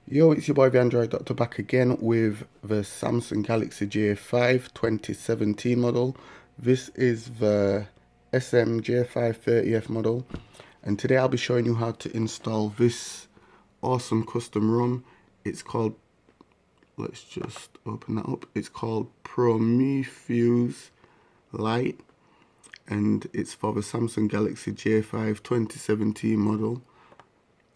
Yo, it's your boy the Android Doctor back again with the Samsung Galaxy J5 2017 model. This is the SM J5 30F model, and today I'll be showing you how to install this awesome custom ROM. It's called, let's just open that up, it's called Prometheus Lite, and it's for the Samsung Galaxy J5 2017 model.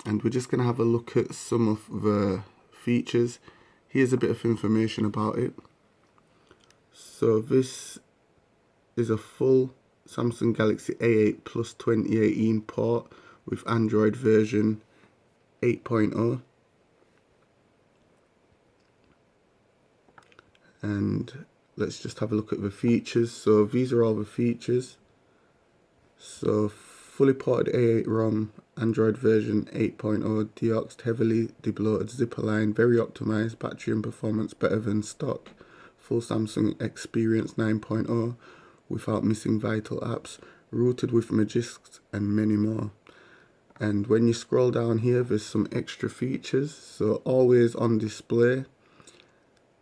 And we're just going to have a look at some of the features. Here's a bit of information about it. So this is a full Samsung Galaxy A8 Plus 2018 port with Android version 8.0. And let's just have a look at the features. So these are all the features. So fully ported A8 ROM, Android version 8.0, deoxed, heavily debloated zipper line, very optimized, battery and performance better than stock, full Samsung Experience 9.0 without missing vital apps, rooted with Magisk and many more. And when you scroll down here, there's some extra features. So always on display,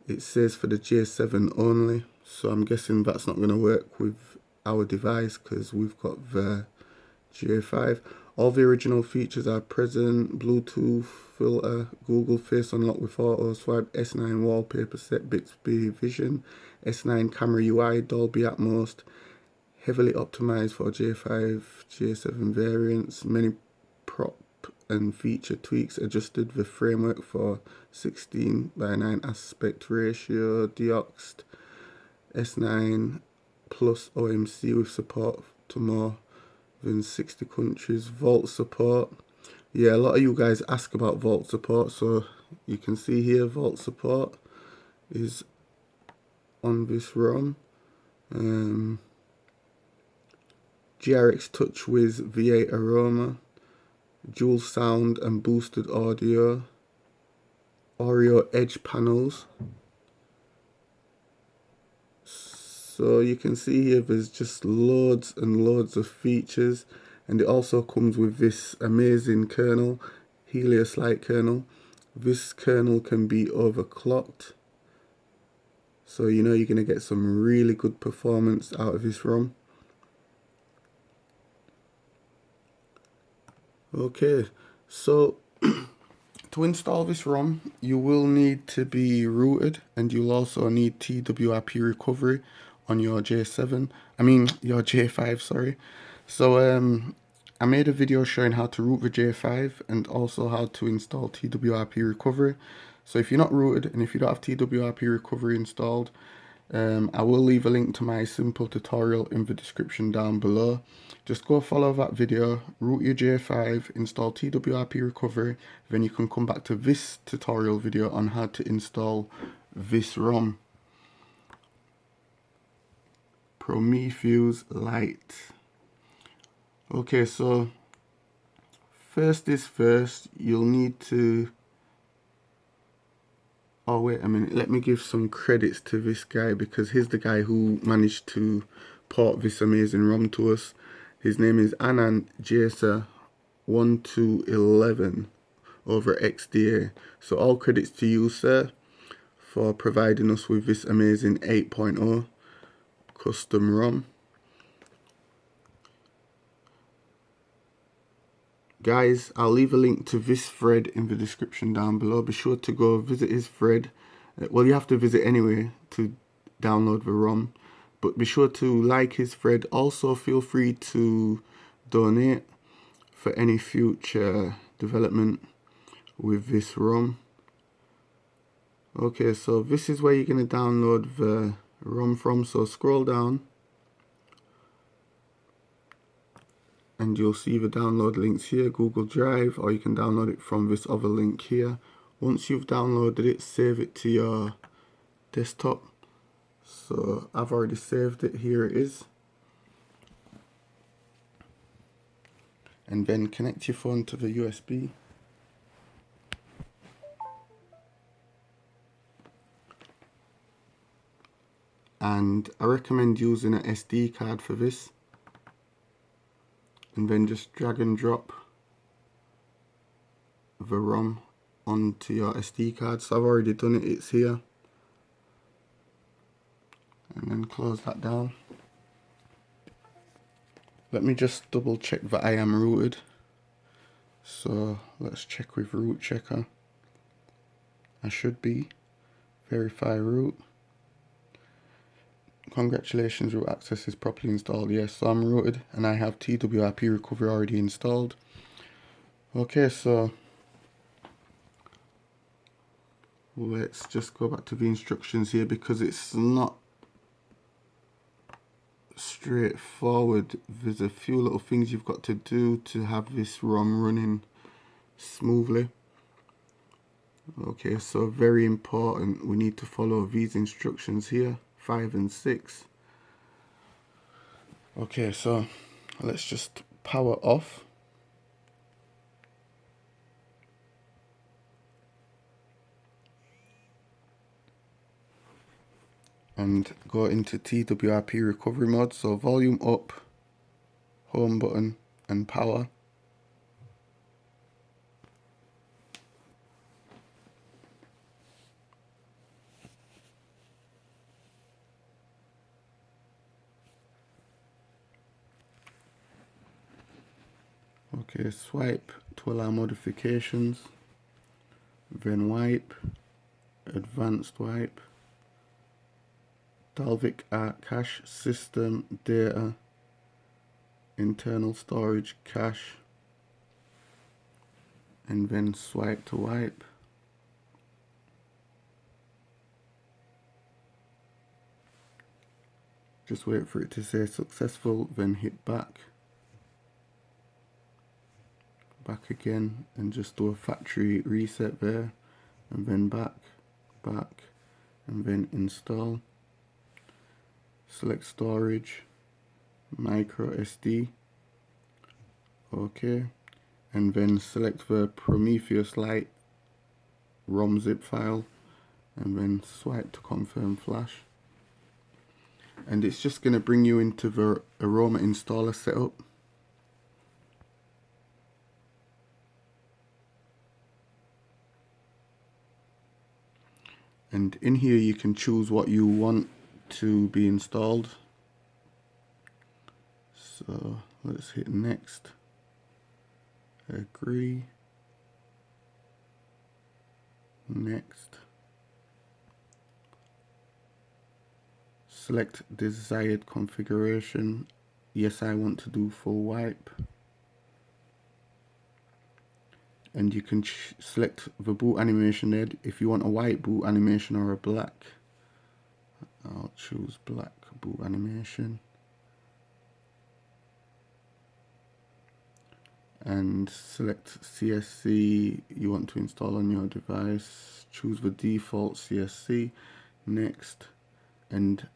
it says for the J7 only, so I'm guessing that's not going to work with our device because we've got the J5. All the original features are present: Bluetooth filter, Google Face Unlock with auto swipe, S9 wallpaper set, Bixby Vision, S9 camera UI, Dolby Atmos, heavily optimized for J5, J7 variants, many prop and feature tweaks, adjusted the framework for 16:9 aspect ratio, deoxed, S9 plus OMC with support to more than 60 countries, Vault support. Yeah, a lot of you guys ask about Vault support, so you can see here Vault support is on this ROM. GRX TouchWiz V8 Aroma, dual sound and boosted audio, Oreo Edge panels. So you can see here there's just loads and loads of features, and it also comes with this amazing kernel, Helios Lite kernel. This kernel can be overclocked, so you know you're going to get some really good performance out of this ROM. Okay, so to install this ROM, you will need to be rooted, and you'll also need TWRP recovery on your J7. Your J5, sorry. So I made a video showing how to root the J5 and also how to install TWRP recovery. So if you're not rooted and if you don't have TWRP recovery installed, I will leave a link to my simple tutorial in the description down below. Just go follow that video, root your J5, install TWRP recovery, then you can come back to this tutorial video on how to install this ROM. Prometheus Lite. Okay, so first is first, you'll need to... Oh wait a minute, let me give some credits to this guy, because he's the guy who managed to port this amazing ROM to us. His name is Anand Jesa 1211 over XDA. So all credits to you, sir, for providing us with this amazing 8.0 custom ROM. Guys, I'll leave a link to this thread in the description down below. Be sure to go visit his thread. Well, you have to visit anyway to download the ROM, but be sure to like his thread. Also, feel free to donate for any future development with this ROM. Okay, so this is where you're going to download the ROM from. So scroll down, and you'll see the download links here, Google Drive, or you can download it from this other link here. Once you've downloaded it, save it to your desktop. So I've already saved it, here it is. And then connect your phone to the USB. And I recommend using an SD card for this. And then just drag and drop the ROM onto your SD card. So I've already done it, it's here. And then close that down. Let me just double check that I am rooted. So let's check with root checker. I should be. Verify root. Congratulations, root access is properly installed. Yes, so I'm rooted and I have TWRP recovery already installed. Okay, so let's just go back to the instructions here because it's not straightforward. There's a few little things you've got to do to have this ROM running smoothly. Okay, so very important, we need to follow these instructions here, 5 and 6. Okay, so let's just power off. And go into TWRP recovery mode, so volume up, home button and power. Okay, swipe to allow modifications, then wipe, advanced wipe, Dalvik Art cache, system, data, internal storage, cache, and then swipe to wipe. Just wait for it to say successful, then hit back. Back again and just do a factory reset there, and then back, and then install. Select storage, micro SD, okay, and then select the Prometheus Lite ROM zip file, and then swipe to confirm flash. And it's just going to bring you into the Aroma installer setup. And in here you can choose what you want to be installed. So let's hit next, agree, next, select desired configuration. Yes, I want to do full wipe. And you can select the boot animation there if you want a white boot animation or a black. I'll choose black boot animation. And select CSC you want to install on your device. Choose the default CSC. Next. And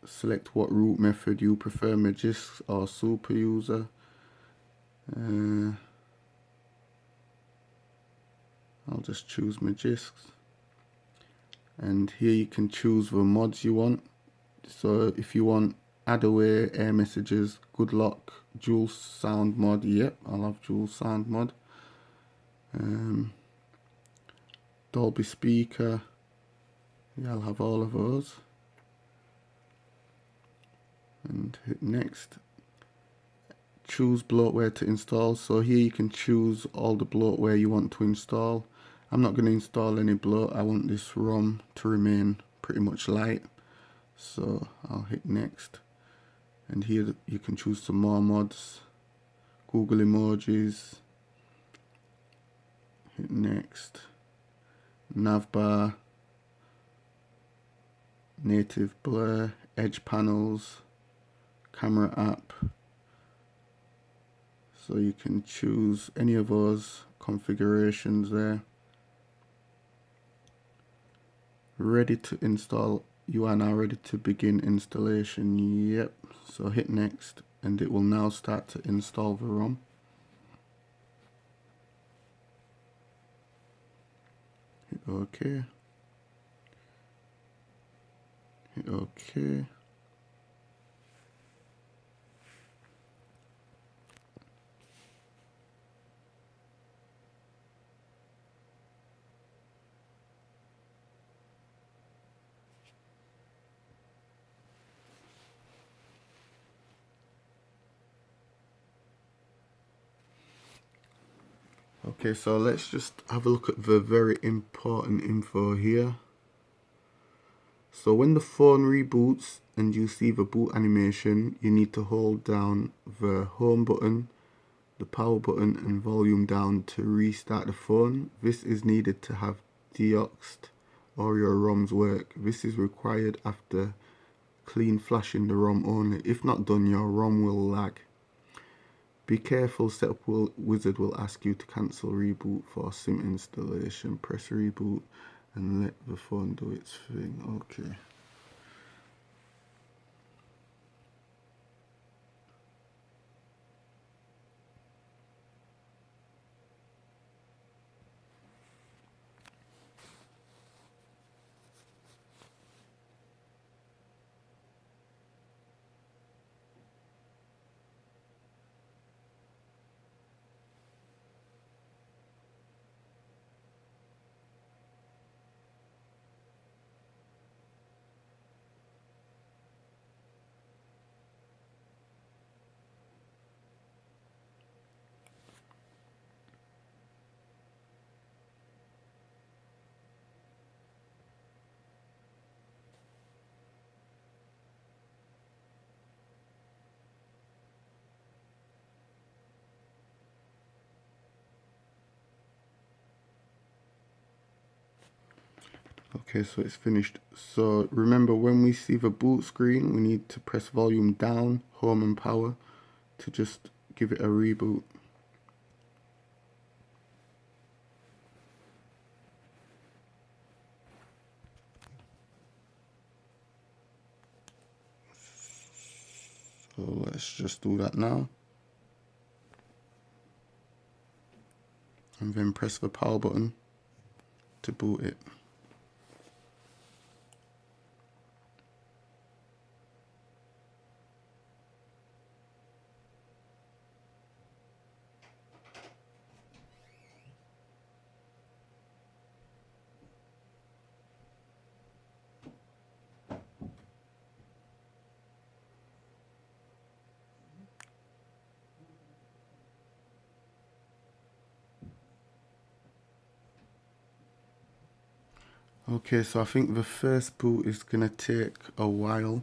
select what root method you prefer, Magisk or Super User. I'll just choose Magisk. And here you can choose the mods you want. So if you want add away, air messages, good luck, dual sound mod, yep, I'll have dual sound mod. Dolby speaker, yeah, I'll have all of those. And hit next. Choose bloatware to install. So here you can choose all the bloatware you want to install. I'm not going to install any bloat. I want this ROM to remain pretty much light. So I'll hit next. And here you can choose some more mods. Google emojis. Hit next. Navbar. Native blur. Edge panels. Camera app. So you can choose any of those configurations there. Ready to install. You are now ready to begin installation. Yep. So hit next and it will now start to install the ROM. Hit OK. Hit OK. Okay, so let's just have a look at the very important info here. So when the phone reboots and you see the boot animation, you need to hold down the home button, the power button and volume down to restart the phone. This is needed to have deoxed or your ROMs work. This is required after clean flashing the ROM only. If not done, your ROM will lag. Be careful, Setup Wizard will ask you to cancel reboot for SIM installation. Press reboot and let the phone do its thing. Okay. Okay, so it's finished. So remember, when we see the boot screen, we need to press volume down, home and power to just give it a reboot. So let's just do that now. And then press the power button to boot it. Okay, so I think the first boot is gonna take a while.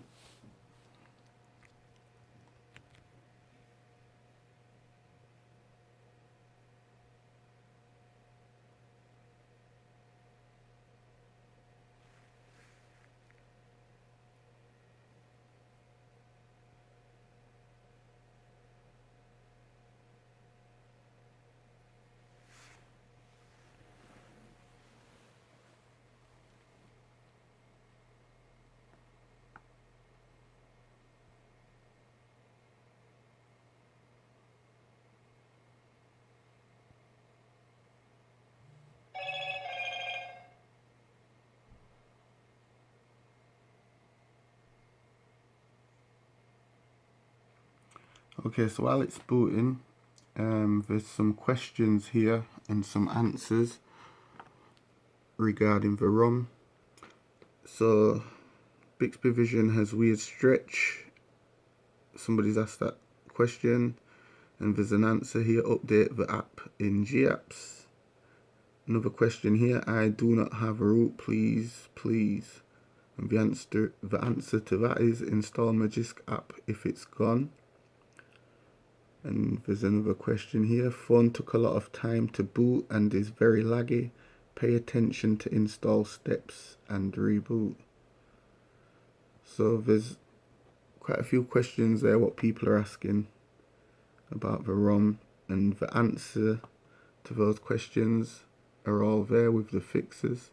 Okay, so while it's booting, there's some questions here and some answers regarding the ROM. So Bixby Vision has weird stretch. Somebody's asked that question, and there's an answer here. Update the app in GApps. Another question here. I do not have a root, please. And the answer to that is install Magisk app if it's gone. And there's another question here. Phone took a lot of time to boot and is very laggy. Pay attention to install steps and reboot. So there's quite a few questions there what people are asking about the ROM, and the answer to those questions are all there with the fixes.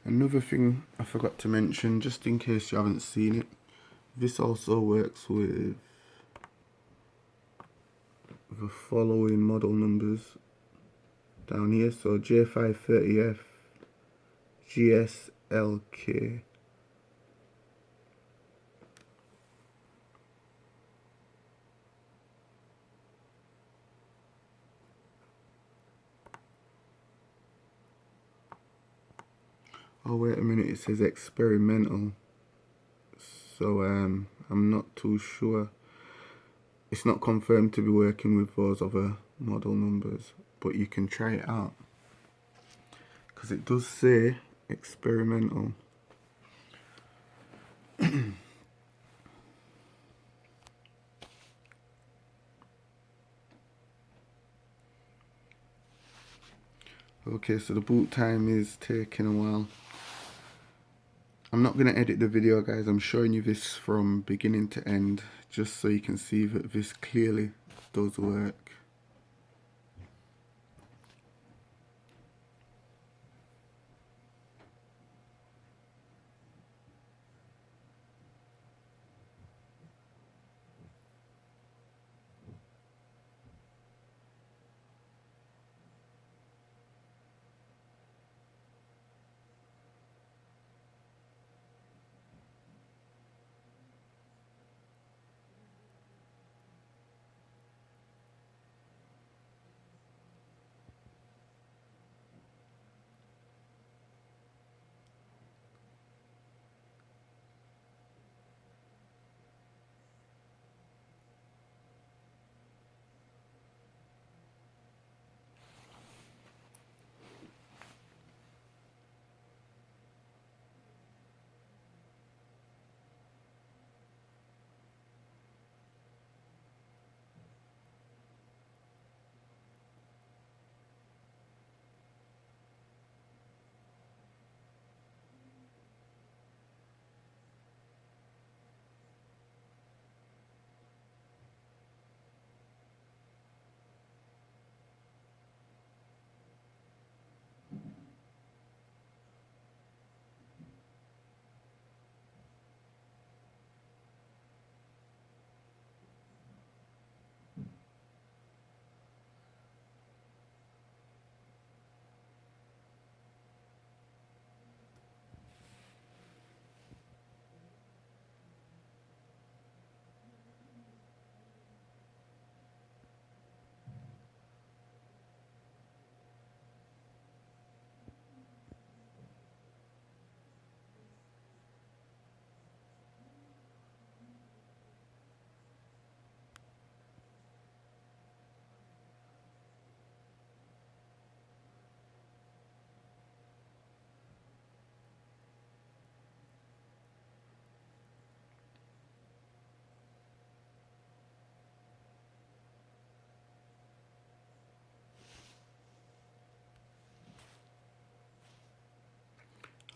Another thing I forgot to mention, just in case you haven't seen it, this also works with the following model numbers down here. So J530F, GSLK, oh wait a minute, it says experimental, so I'm not too sure. It's not confirmed to be working with those other model numbers, but you can try it out because it does say experimental. Okay, so the boot time is taking a while. I'm not going to edit the video, guys. I'm showing you this from beginning to end just so you can see that this clearly does work.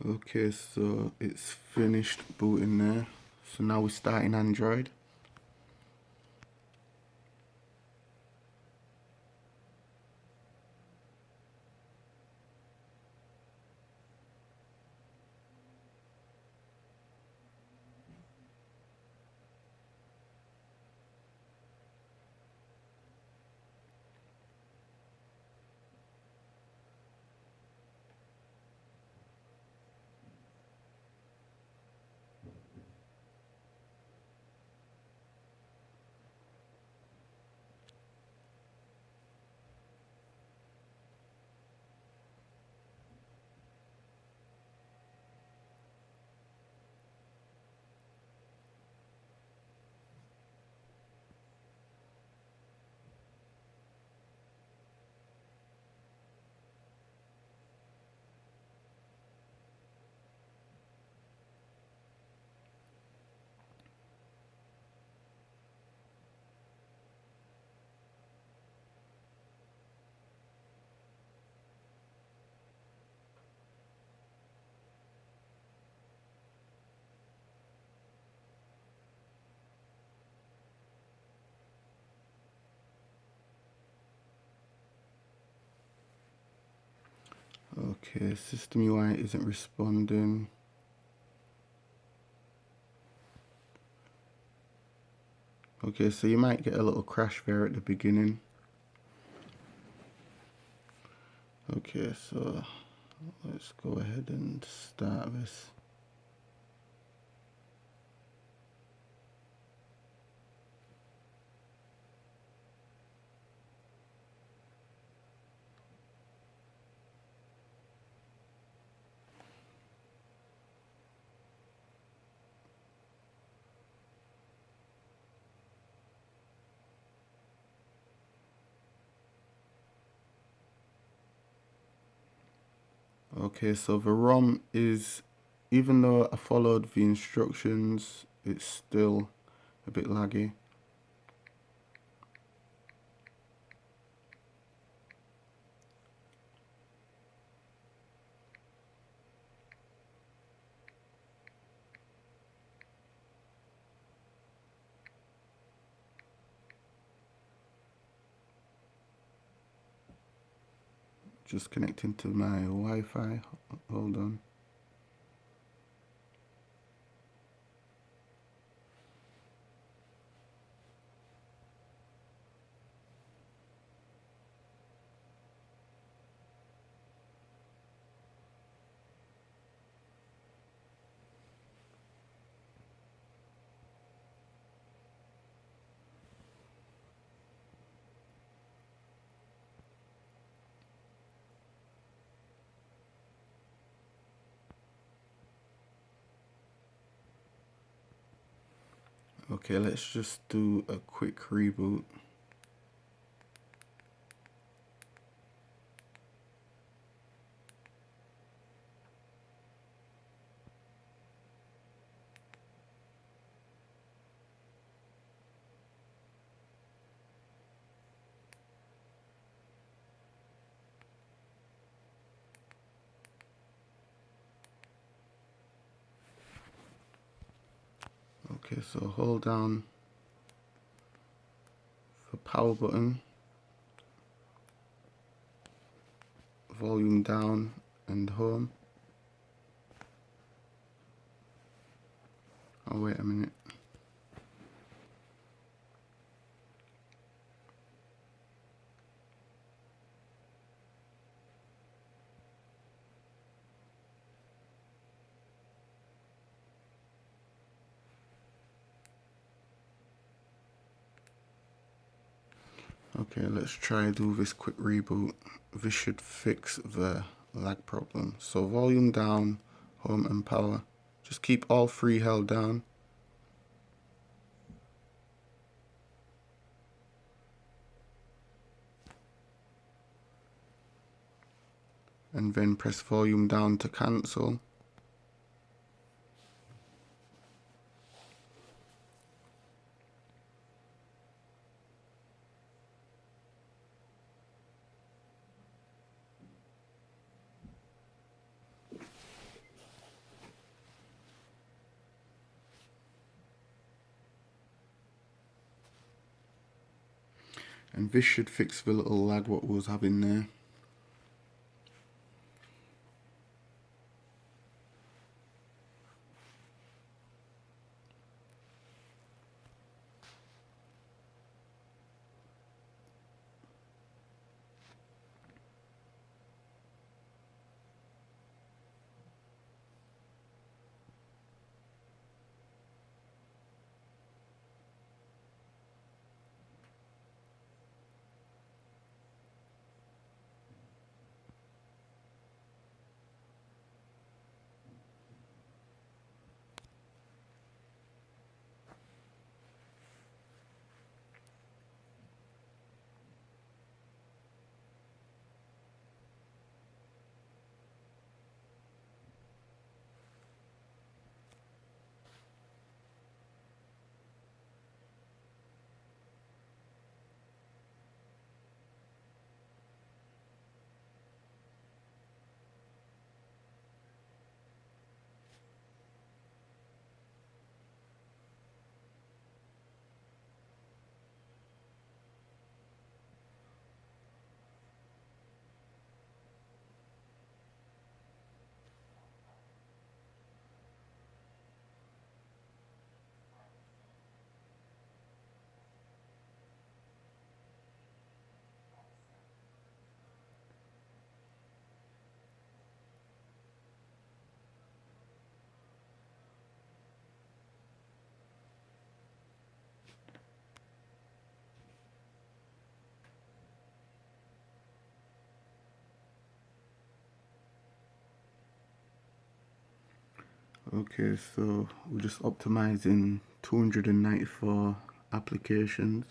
Okay, so it's finished booting there. So now we're starting Android. Okay, system UI isn't responding. Okay, so you might get a little crash there at the beginning. Okay, so let's go ahead and start this. Okay, so the ROM is, even though I followed the instructions, it's still a bit laggy. Just connecting to my Wi-Fi. Hold on. Okay, let's just do a quick reboot. Okay, so hold down the power button, volume down, and home. Oh, wait a minute. Okay, let's try do this quick reboot. This should fix the lag problem. So volume down, home and power. Just keep all three held down. And then press volume down to cancel. And this should fix the little lag what we was having there. Okay, so we're just optimizing 294 applications.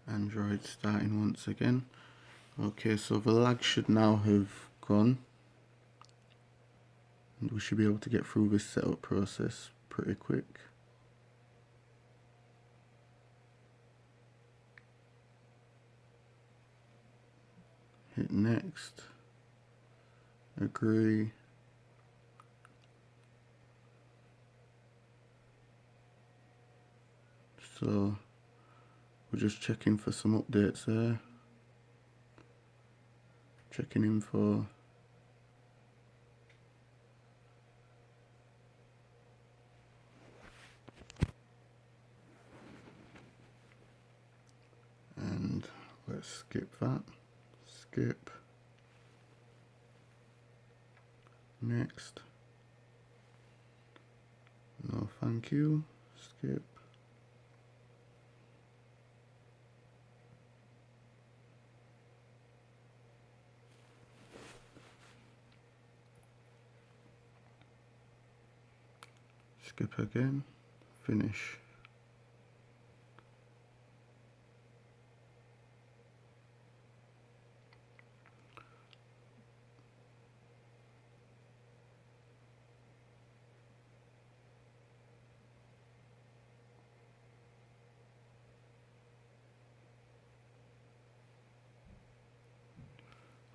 Android starting once again. Okay, so the lag should now have gone, and we should be able to get through this setup process pretty quick. Hit next, agree. So we're just checking for some updates there. Checking info. And let's skip that. Skip. Next. No thank you. Skip. Skip again. Finish.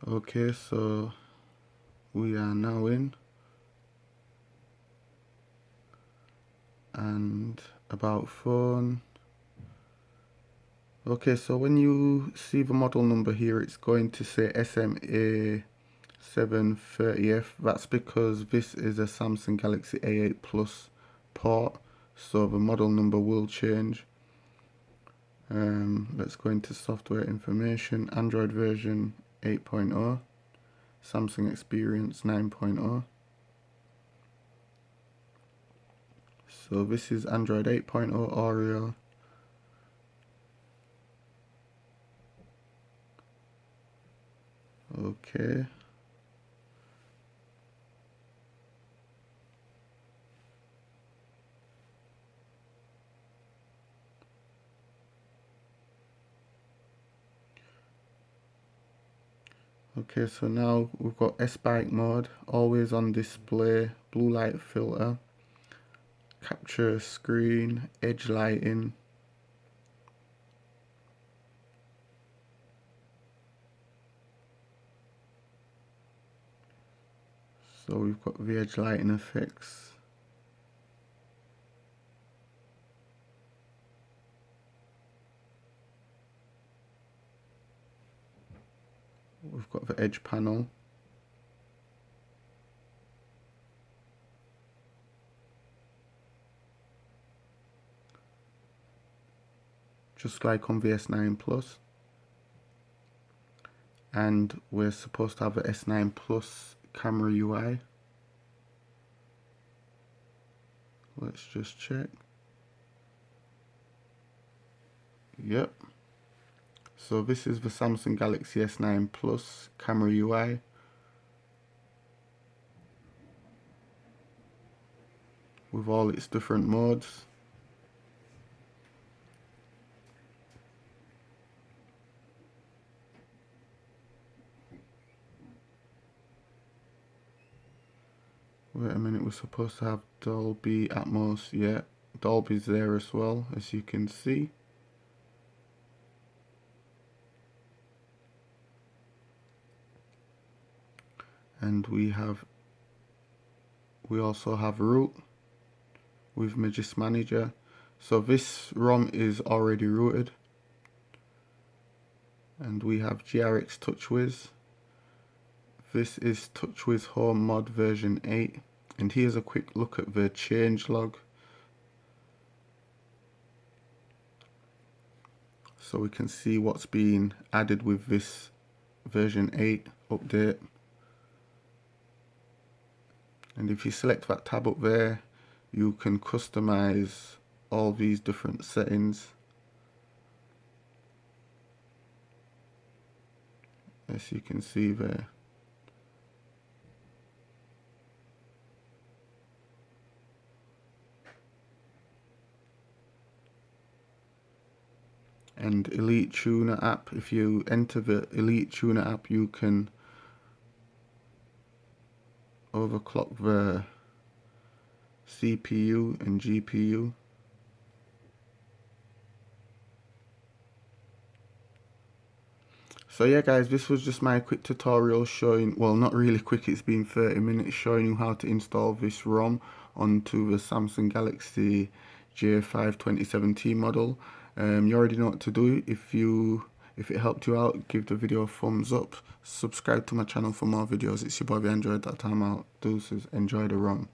Okay, so we are now in, and about phone. Okay, so when you see the model number here, it's going to say SMA 730F. That's because this is a Samsung Galaxy A8 Plus port, so the model number will change. Let's go into software information. Android version 8.0, Samsung Experience 9.0. So this is Android 8.0 Oreo. Okay. Okay, so now we've got S-Bike mode, always on display, blue light filter, capture screen, edge lighting. So we've got the edge lighting effects. We've got the edge panel. Just like on the S9 Plus. And we're supposed to have the S9 Plus camera UI. Let's just check. Yep. So this is the Samsung Galaxy S9 Plus camera UI. With all its different modes. Wait a minute, we're supposed to have Dolby Atmos. Yeah, Dolby's there as well, as you can see. And we also have root with Magis Manager. So this ROM is already rooted. And we have GRX TouchWiz. This is TouchWiz Home Mod version 8. And here's a quick look at the changelog. So we can see what's been added with this version 8 update. And if you select that tab up there, you can customize all these different settings. As you can see there. And Elite Tuner app, if you enter the Elite Tuner app, you can overclock the CPU and GPU. So yeah guys, this was just my quick tutorial showing, well not really quick, it's been 30 minutes, showing you how to install this ROM onto the Samsung Galaxy J5 2017 model. You already know what to do. If it helped you out, give the video a thumbs up, subscribe to my channel for more videos. It's your boy Android. That time out. Deuces. Enjoy the ROM.